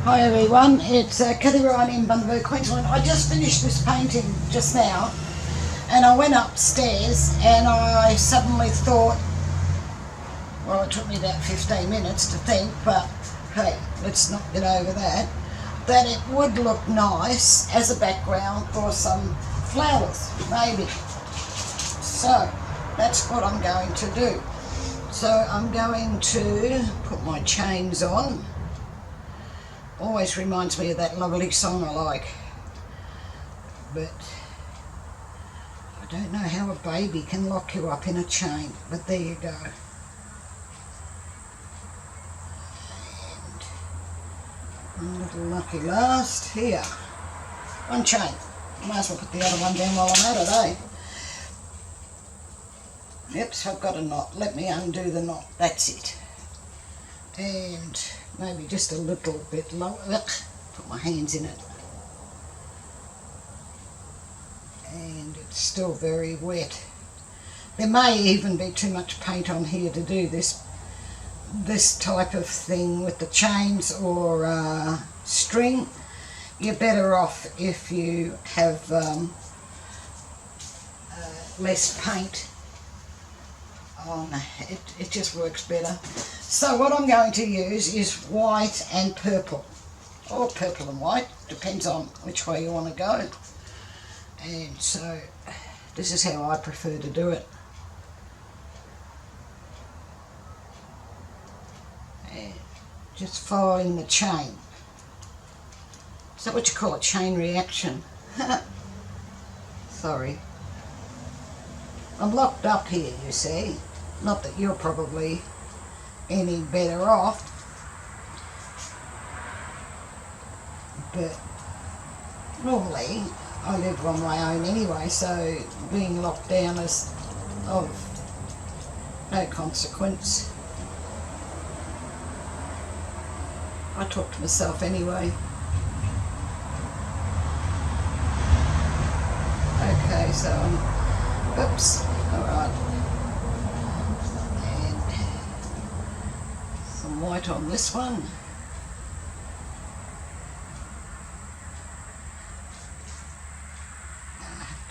Hi everyone, it's Kathie in Bundaberg, Queensland. I just finished this painting just now and I went upstairs and I suddenly thought, well, it took me about 15 minutes to think, but hey, let's not get over that it would look nice as a background for some flowers, maybe. So that's what I'm going to do. So I'm going to put my chains on. Always reminds me of that lovely song I like, but I don't know how a baby can lock you up in a chain, but there you go. And one little lucky last here, one chain. I might as well put the other one down while I'm at it, Yep, so I've got a knot. Let me undo the knot. That's it. And maybe just a little bit lower. Put my hands in it. And it's still very wet. There may even be too much paint on here to do this type of thing with the chains or string. You're better off if you have less paint on. It just works better. So what I'm going to use is white and purple, or purple and white, depends on which way you want to go. And so this is how I prefer to do it. And just following the chain. Is that what you call a chain reaction? Sorry. I'm locked up here, you see. Not that you're probably any better off, but normally I live on my own anyway, so being locked down is of no consequence. I talk to myself anyway. Okay, so oops, alright. White on this one.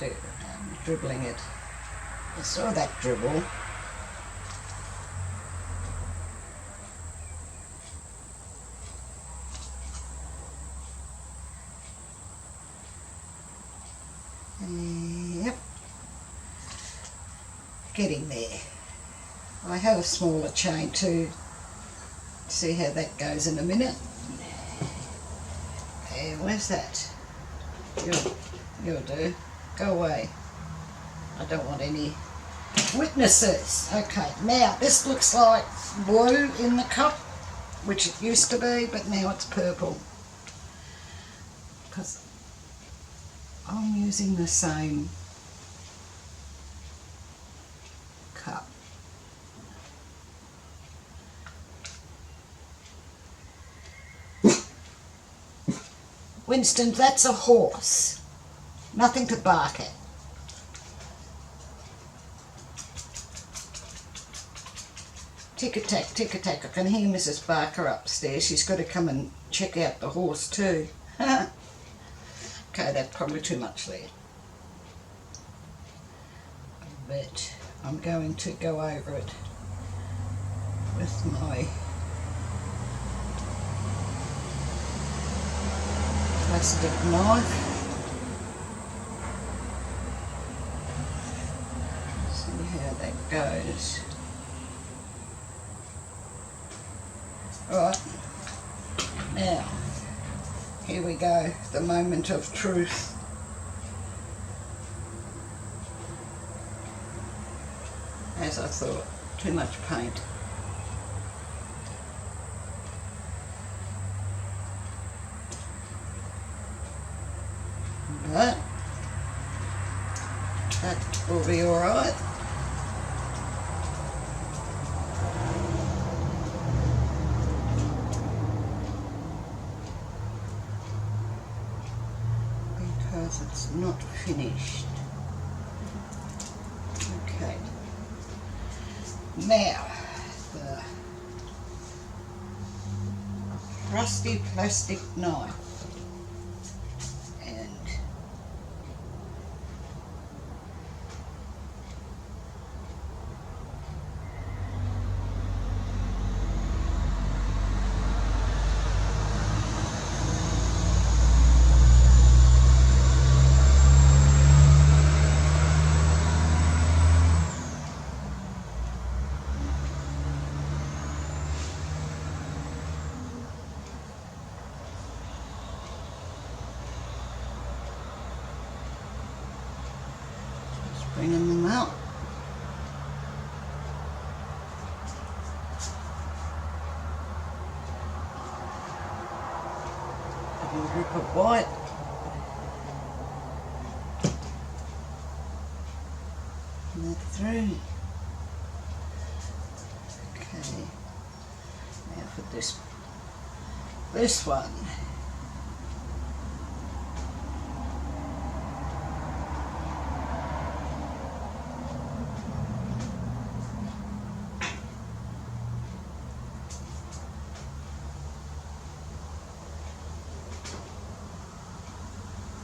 I'm dribbling it. I saw that dribble. Yep. Getting there. I have a smaller chain too. See how that goes in a minute. And where's that? You'll do. Go away. I don't want any witnesses. Okay, now this looks like blue in the cup, which it used to be, but now it's purple. Because I'm using the same cup. Winston, that's a horse. Nothing to bark at. Tick-a-tack, tick-a-tack. I can hear Mrs. Barker upstairs. She's got to come and check out the horse too. Okay, that's probably too much there. But I'm going to go over it with my plastic knife. See how that goes. Right, now here we go, the moment of truth. As I thought, too much paint. But that will be alright. Because it's not finished. Okay. Now, the trusty plastic knife. And bringing them out. A little grip of white. And that through. Okay. Now for this one.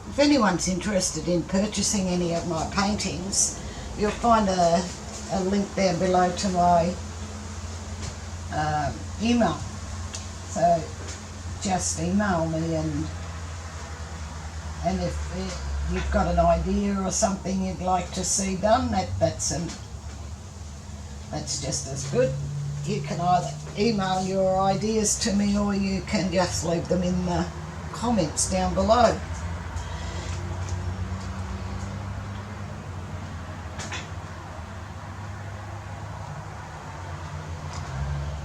If anyone's interested in purchasing any of my paintings, you'll find a link there below to my email. So just email me, and if you've got an idea or something you'd like to see done, that's just as good. You can either email your ideas to me, or you can just leave them in the comments down below.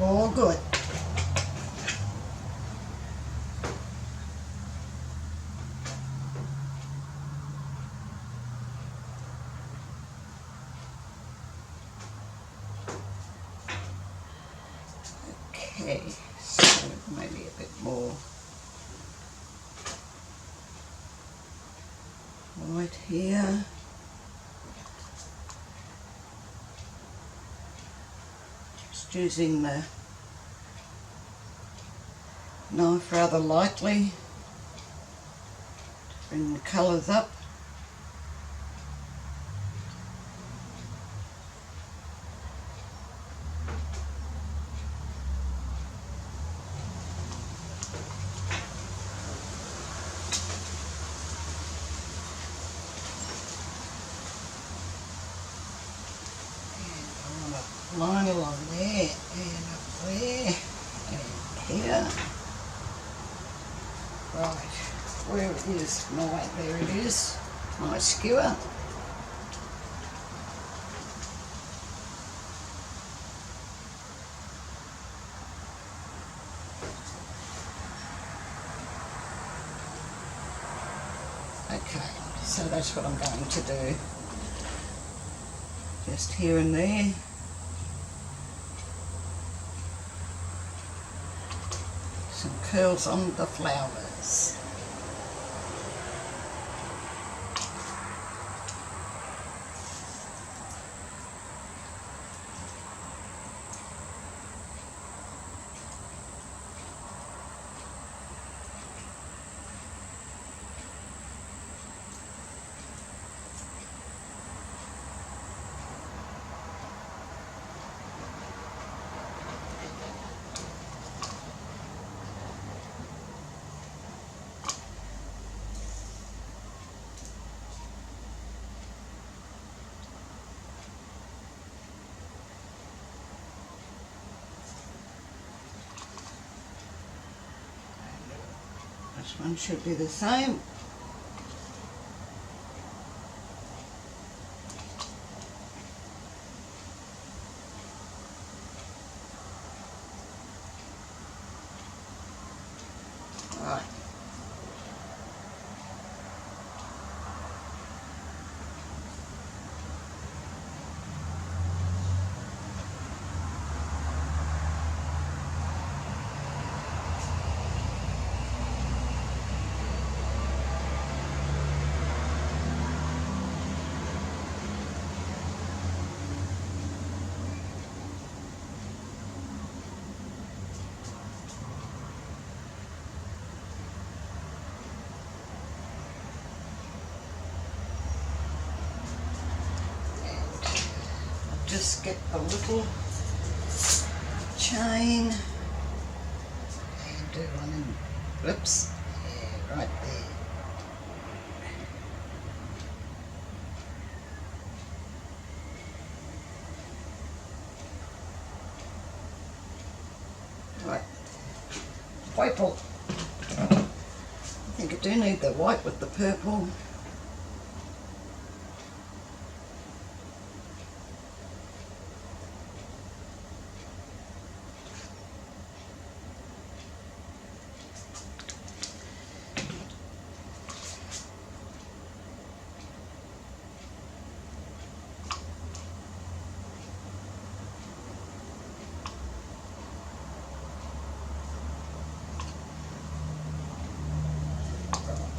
All good. Okay, so maybe a bit more white here. Just using the knife rather lightly to bring the colours up. Line along there and up there and here. Right, where it is, there it is, my skewer. Okay, so that's what I'm going to do. Just here and there. Some curls on the flowers. This one should be the same. Right. just get the little chain and do one in, whoops, yeah, right there. Right, purple. I think I do need the white with the purple.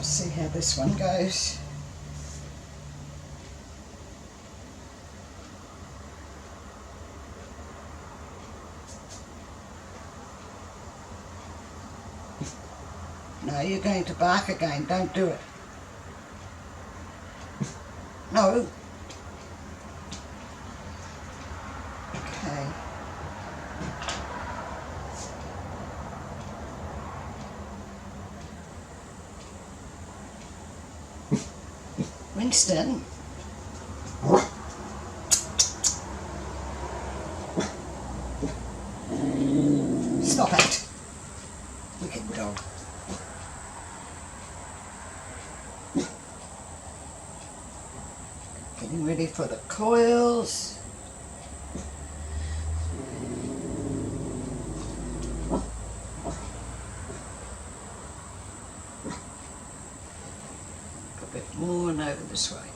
See how this one goes. No, you're going to bark again. Don't do it. No. Okay. Winston. Stop it. Wicked dog. Getting ready for the coils. A bit more and over this way.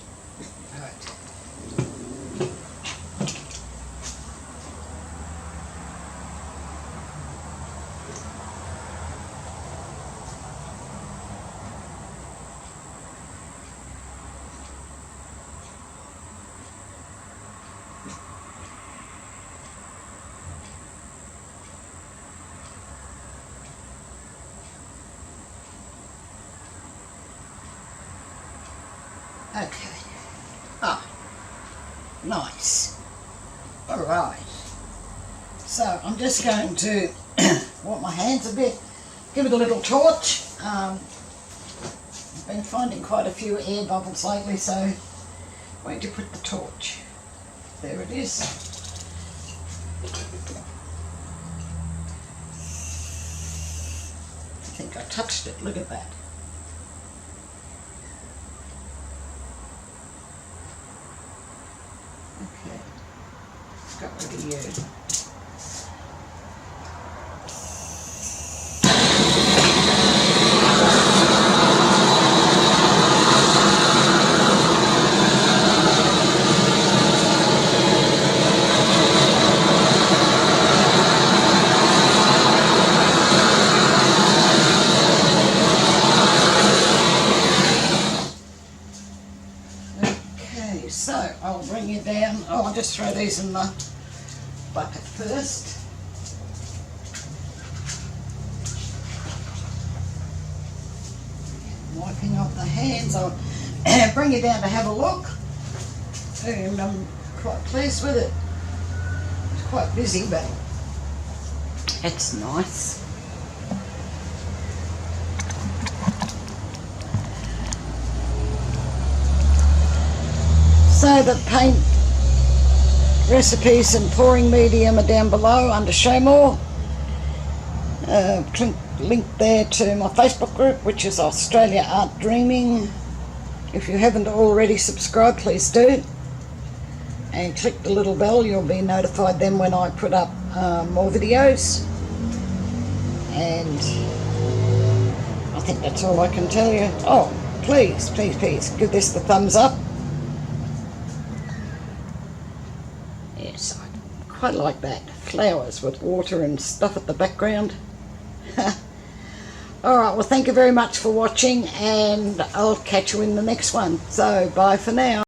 Right. Okay. Ah, nice. All right. So I'm just going to warm my hands a bit, give it a little torch. I've been finding quite a few air bubbles lately, so wait to put the torch. There it is. I think I touched it. Look at that. Okay, got rid of you. So I'll bring you down. Oh, I'll just throw these in the bucket first. Wiping off the hands, I'll bring you down to have a look. And I'm quite pleased with it. It's quite busy, but it's nice. So the paint recipes and pouring medium are down below under show more. Link there to my Facebook group, which is Australia Art Dreaming. If you haven't already subscribed, please do. And click the little bell, you'll be notified then when I put up more videos. And I think that's all I can tell you. Oh, please, please, please give this the thumbs up. Yes, I quite like that. Flowers with water and stuff at the background. Alright, well thank you very much for watching, and I'll catch you in the next one. So bye for now.